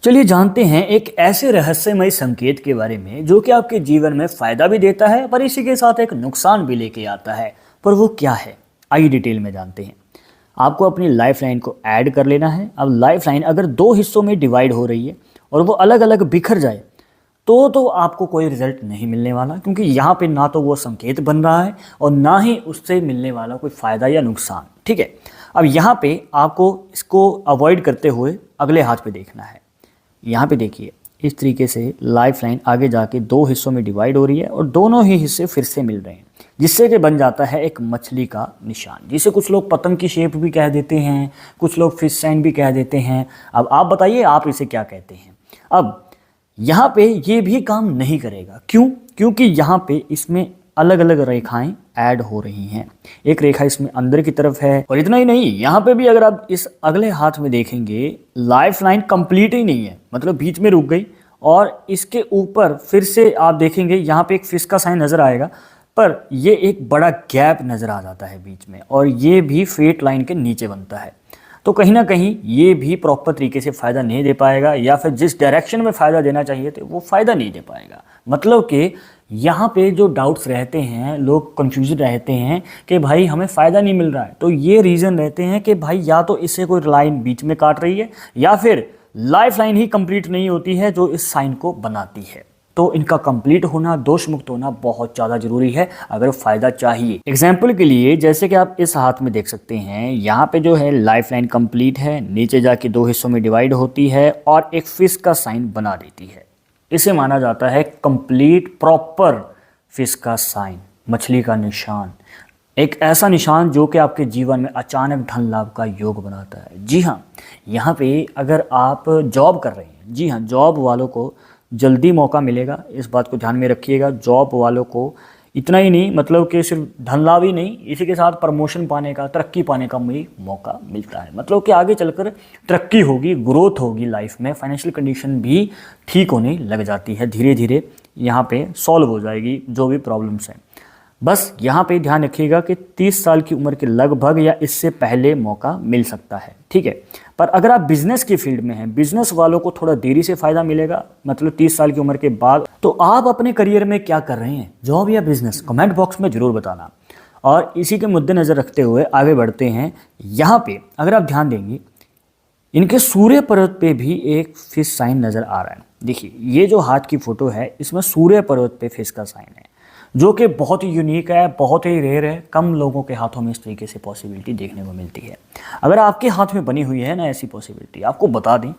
चलिए जानते हैं एक ऐसे रहस्यमय संकेत के बारे में जो कि आपके जीवन में फायदा भी देता है पर इसी के साथ एक नुकसान भी लेके आता है। पर वो क्या है, आइए डिटेल में जानते हैं। आपको अपनी लाइफ लाइन को ऐड कर लेना है। अब लाइफ लाइन अगर दो हिस्सों में डिवाइड हो रही है और वो अलग अलग बिखर जाए तो आपको कोई रिजल्ट नहीं मिलने वाला, क्योंकि यहाँ पे ना तो वो संकेत बन रहा है और ना ही उससे मिलने वाला कोई फायदा या नुकसान। ठीक है, अब यहाँ पे आपको इसको अवॉइड करते हुए अगले हाथ पे देखना है। यहाँ पे देखिए, इस तरीके से लाइफ लाइन आगे जाके दो हिस्सों में डिवाइड हो रही है और दोनों ही हिस्से फिर से मिल रहे हैं, जिससे कि बन जाता है एक मछली का निशान, जिसे कुछ लोग पतंग की शेप भी कह देते हैं, कुछ लोग फिश साइन भी कह देते हैं। अब आप बताइए आप इसे क्या कहते हैं। अब यहाँ पे ये भी काम नहीं करेगा, क्यों? क्योंकि यहाँ पे इसमें अलग अलग रेखाएं ऐड हो रही हैं। एक रेखा इसमें अंदर की तरफ है और इतना ही नहीं, यहाँ पे भी अगर आप इस अगले हाथ में देखेंगे लाइफ लाइन कंप्लीट ही नहीं है, मतलब बीच में रुक गई। और इसके ऊपर फिर से आप देखेंगे यहाँ पे एक फिश का साइन नजर आएगा, पर ये एक बड़ा गैप नजर आ जाता है बीच में, और ये भी फेट लाइन के नीचे बनता है। तो कहीं ना कहीं ये भी प्रॉपर तरीके से फ़ायदा नहीं दे पाएगा, या फिर जिस डायरेक्शन में फ़ायदा देना चाहिए थे वो फ़ायदा नहीं दे पाएगा। मतलब कि यहाँ पे जो डाउट्स रहते हैं, लोग कंफ्यूज रहते हैं कि भाई हमें फ़ायदा नहीं मिल रहा है, तो ये रीज़न रहते हैं कि भाई या तो इससे कोई लाइन बीच में काट रही है या फिर लाइफ लाइन ही कंप्लीट नहीं होती है जो इस साइन को बनाती है। तो इनका कंप्लीट होना, दोष मुक्त होना बहुत ज़्यादा जरूरी है अगर फ़ायदा चाहिए। एग्जाम्पल के लिए जैसे कि आप इस हाथ में देख सकते हैं, यहाँ पे जो है लाइफ लाइन कंप्लीट है, नीचे जाके दो हिस्सों में डिवाइड होती है और एक फिश का साइन बना देती है। इसे माना जाता है कंप्लीट प्रॉपर फिश का साइन, मछली का निशान, एक ऐसा निशान जो कि आपके जीवन में अचानक धन लाभ का योग बनाता है। जी हाँ, यहाँ पे अगर आप जॉब कर रहे हैं, जी हाँ, जॉब वालों को जल्दी मौका मिलेगा, इस बात को ध्यान में रखिएगा। जॉब वालों को इतना ही नहीं, मतलब कि सिर्फ धन लाभ ही नहीं, इसी के साथ प्रमोशन पाने का, तरक्की पाने का भी मौका मिलता है। मतलब कि आगे चलकर तरक्की होगी, ग्रोथ होगी लाइफ में, फाइनेंशियल कंडीशन भी ठीक होने लग जाती है, धीरे धीरे यहाँ पे सॉल्व हो जाएगी जो भी प्रॉब्लम्स हैं। बस यहाँ पे ध्यान रखिएगा कि 30 साल की उम्र के लगभग या इससे पहले मौका मिल सकता है। ठीक है, पर अगर आप बिजनेस की फील्ड में हैं, बिजनेस वालों को थोड़ा देरी से फ़ायदा मिलेगा, मतलब 30 साल की उम्र के बाद। तो आप अपने करियर में क्या कर रहे हैं, जॉब या बिजनेस, कमेंट बॉक्स में ज़रूर बताना। और इसी के मद्देनज़र रखते हुए आगे बढ़ते हैं। यहाँ पे अगर आप ध्यान देंगे, इनके सूर्य पर्वत पे भी एक फिश साइन नज़र आ रहा है। देखिए, ये जो हाथ की फ़ोटो है इसमें सूर्य पर्वत पे फिश का साइन है, जो कि बहुत ही यूनिक है, बहुत ही रेयर है। कम लोगों के हाथों में इस तरीके से पॉसिबिलिटी देखने को मिलती है। अगर आपके हाथ में बनी हुई है ना ऐसी पॉसिबिलिटी, आपको बता दें,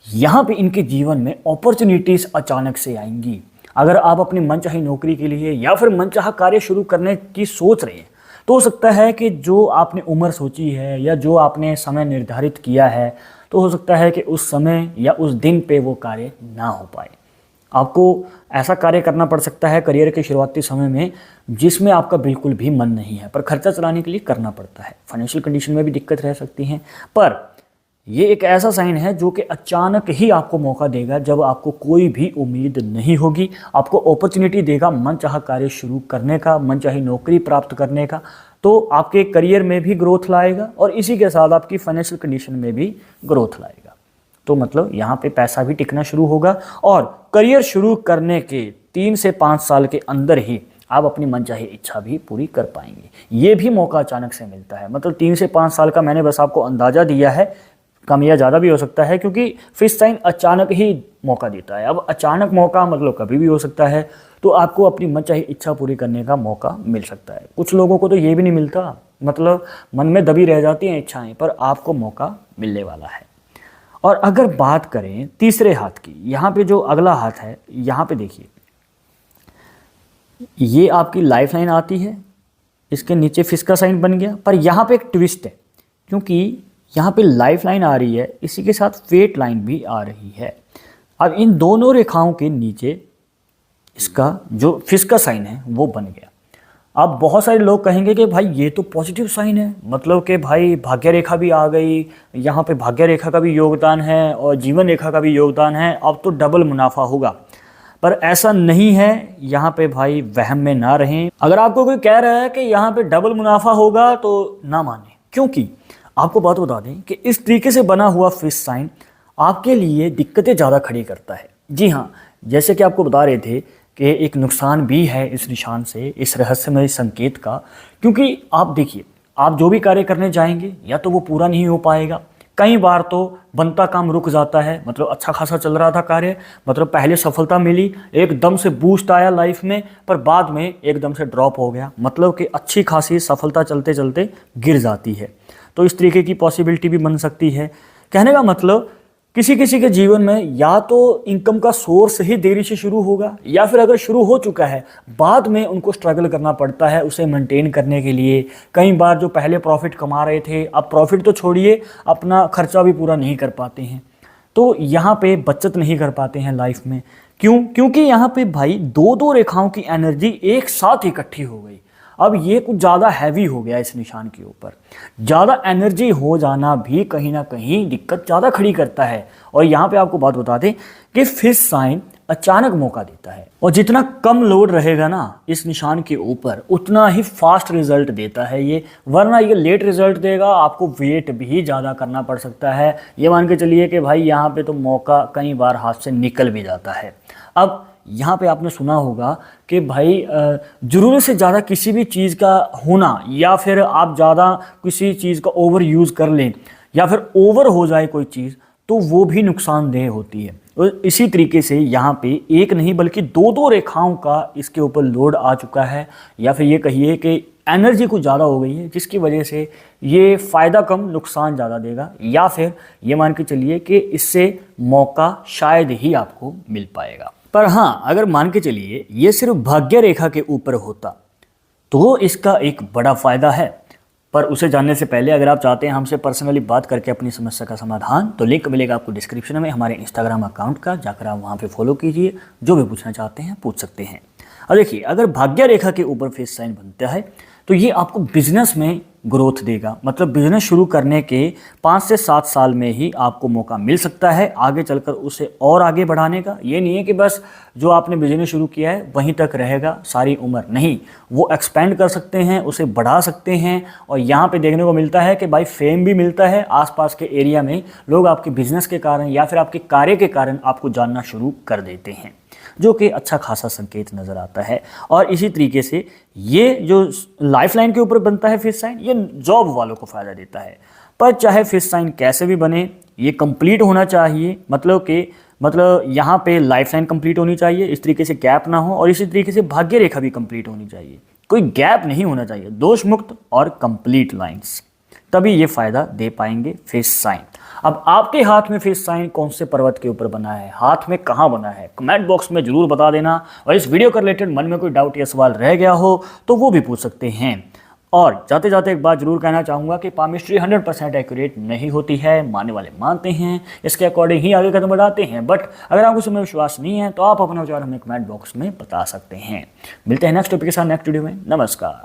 यहाँ पे इनके जीवन में अपॉर्चुनिटीज़ अचानक से आएंगी। अगर आप अपनी मनचाही नौकरी के लिए या फिर मनचाहा कार्य शुरू करने की सोच रहे हैं, तो हो सकता है कि जो आपने उम्र सोची है या जो आपने समय निर्धारित किया है, तो हो सकता है कि उस समय या उस दिन पे वो कार्य ना हो पाए। आपको ऐसा कार्य करना पड़ सकता है करियर के शुरुआती समय में जिसमें आपका बिल्कुल भी मन नहीं है, पर खर्चा चलाने के लिए करना पड़ता है। फाइनेंशियल कंडीशन में भी दिक्कत रह सकती है, पर ये एक ऐसा साइन है जो कि अचानक ही आपको मौका देगा जब आपको कोई भी उम्मीद नहीं होगी। आपको अपॉर्चुनिटी देगा मनचाहा कार्य शुरू करने का, मनचाही नौकरी प्राप्त करने का। तो आपके करियर में भी ग्रोथ लाएगा और इसी के साथ आपकी फाइनेंशियल कंडीशन में भी ग्रोथ लाएगा। तो मतलब यहाँ पे पैसा भी टिकना शुरू होगा और करियर शुरू करने के 3 से 5 साल के अंदर ही आप अपनी मनचाही इच्छा भी पूरी कर पाएंगे। ये भी मौका अचानक से मिलता है, मतलब 3 से 5 साल का मैंने बस आपको अंदाज़ा दिया है, कम या ज़्यादा भी हो सकता है, क्योंकि फिश साइन अचानक ही मौका देता है। अब अचानक मौका मतलब कभी भी हो सकता है, तो आपको अपनी मनचाही इच्छा पूरी करने का मौका मिल सकता है। कुछ लोगों को तो ये भी नहीं मिलता, मतलब मन में दबी रह जाती हैं इच्छाएँ, पर आपको मौका मिलने वाला है। और अगर बात करें तीसरे हाथ की, यहाँ पे जो अगला हाथ है, यहाँ पे देखिए, ये आपकी लाइफ लाइन आती है, इसके नीचे फिश का साइन बन गया, पर यहाँ पे एक ट्विस्ट है, क्योंकि यहाँ पे लाइफ लाइन आ रही है, इसी के साथ फेट लाइन भी आ रही है। अब इन दोनों रेखाओं के नीचे इसका जो फिश का साइन है वो बन गया। अब बहुत सारे लोग कहेंगे कि भाई ये तो पॉजिटिव साइन है, मतलब कि भाई भाग्य रेखा भी आ गई, यहाँ पे भाग्य रेखा का भी योगदान है और जीवन रेखा का भी योगदान है, अब तो डबल मुनाफा होगा। पर ऐसा नहीं है, यहाँ पे भाई वहम में ना रहें। अगर आपको कोई कह रहा है कि यहाँ पे डबल मुनाफा होगा तो ना माने, क्योंकि आपको बात बता दें कि इस तरीके से बना हुआ फिश साइन आपके लिए दिक्कतें ज़्यादा खड़ी करता है। जी हाँ, जैसे कि आपको बता रहे थे कि एक नुकसान भी है इस निशान से, इस रहस्यमय संकेत का, क्योंकि आप देखिए, आप जो भी कार्य करने जाएंगे या तो वो पूरा नहीं हो पाएगा। कई बार तो बनता काम रुक जाता है, मतलब अच्छा खासा चल रहा था कार्य, मतलब पहले सफलता मिली, एकदम से बूस्ट आया लाइफ में, पर बाद में एकदम से ड्रॉप हो गया, मतलब कि अच्छी खासी सफलता चलते चलते गिर जाती है। तो इस तरीके की पॉसिबिलिटी भी बन सकती है। कहने का मतलब किसी किसी के जीवन में या तो इनकम का सोर्स ही देरी से शुरू होगा, या फिर अगर शुरू हो चुका है बाद में उनको स्ट्रगल करना पड़ता है उसे मेंटेन करने के लिए। कई बार जो पहले प्रॉफिट कमा रहे थे, अब प्रॉफिट तो छोड़िए, अपना खर्चा भी पूरा नहीं कर पाते हैं, तो यहाँ पे बचत नहीं कर पाते हैं लाइफ में। क्यों? क्योंकि यहाँ पे भाई दो दो रेखाओं की एनर्जी एक साथ इकट्ठी हो गई। अब ये कुछ ज़्यादा हैवी हो गया इस निशान के ऊपर। ज़्यादा एनर्जी हो जाना भी कहीं ना कहीं दिक्कत ज़्यादा खड़ी करता है। और यहाँ पे आपको बात बता दें कि फिश साइन अचानक मौका देता है, और जितना कम लोड रहेगा ना इस निशान के ऊपर, उतना ही फास्ट रिजल्ट देता है ये, वरना ये लेट रिजल्ट देगा, आपको वेट भी ज़्यादा करना पड़ सकता है। ये मान के चलिए कि भाई यहाँ पे तो मौका कई बार हाथ से निकल भी जाता है। अब यहाँ पे आपने सुना होगा कि भाई ज़रूरत से ज़्यादा किसी भी चीज़ का होना, या फिर आप ज़्यादा किसी चीज़ का ओवर यूज़ कर लें, या फिर ओवर हो जाए कोई चीज़, तो वो भी नुकसानदेह होती है। और इसी तरीके से यहाँ पे एक नहीं बल्कि दो दो रेखाओं का इसके ऊपर लोड आ चुका है, या फिर ये कहिए कि एनर्जी कुछ ज़्यादा हो गई है, जिसकी वजह से ये फ़ायदा कम नुकसान ज़्यादा देगा, या फिर ये मान के चलिए कि इससे मौका शायद ही आपको मिल पाएगा। पर हाँ, अगर मान के चलिए ये सिर्फ भाग्य रेखा के ऊपर होता तो इसका एक बड़ा फ़ायदा है। पर उसे जानने से पहले अगर आप चाहते हैं हमसे पर्सनली बात करके अपनी समस्या का समाधान, तो लिंक मिलेगा आपको डिस्क्रिप्शन में हमारे इंस्टाग्राम अकाउंट का, जाकर आप वहाँ पे फॉलो कीजिए, जो भी पूछना चाहते हैं पूछ सकते हैं। अब देखिए, अगर भाग्य रेखा के ऊपर फेस साइन बनता है तो ये आपको बिजनेस में ग्रोथ देगा, मतलब बिजनेस शुरू करने के 5 से 7 साल में ही आपको मौका मिल सकता है आगे चलकर उसे और आगे बढ़ाने का। ये नहीं है कि बस जो आपने बिजनेस शुरू किया है वहीं तक रहेगा सारी उम्र, नहीं, वो एक्सपेंड कर सकते हैं, उसे बढ़ा सकते हैं। और यहाँ पे देखने को मिलता है कि भाई फेम भी मिलता है, आसपास के एरिया में लोग आपके बिजनेस के कारण या फिर आपके कार्य के कारण आपको जानना शुरू कर देते हैं, जो कि अच्छा खासा संकेत नज़र आता है। और इसी तरीके से ये जो लाइफ लाइन के ऊपर बनता है फिश साइन, ये जॉब वालों को फ़ायदा देता है। पर चाहे फिश साइन कैसे भी बने, ये कंप्लीट होना चाहिए, मतलब यहाँ पे लाइफ लाइन कंप्लीट होनी चाहिए, इस तरीके से गैप ना हो, और इसी तरीके से भाग्य रेखा भी कंप्लीट होनी चाहिए, कोई गैप नहीं होना चाहिए, दोष मुक्त और कंप्लीट लाइंस, तभी ये फ़ायदा दे पाएंगे फिश साइन। अब आपके हाथ में फिश साइन कौन से पर्वत के ऊपर बना है, हाथ में कहाँ बना है, कमेंट बॉक्स में जरूर बता देना। और इस वीडियो के रिलेटेड मन में कोई डाउट या सवाल रह गया हो तो वो भी पूछ सकते हैं। और जाते जाते एक बात जरूर कहना चाहूँगा कि पामिस्ट्री 100% एक्यूरेट नहीं होती है, मानने वाले मानते हैं, इसके अकॉर्डिंग ही आगे कदम बढ़ाते हैं। बट अगर आपको उसमें विश्वास नहीं है तो आप अपना विचार हमें कमेंट बॉक्स में बता सकते हैं। मिलते हैं नेक्स्ट टॉपिक के साथ नेक्स्ट वीडियो में। नमस्कार।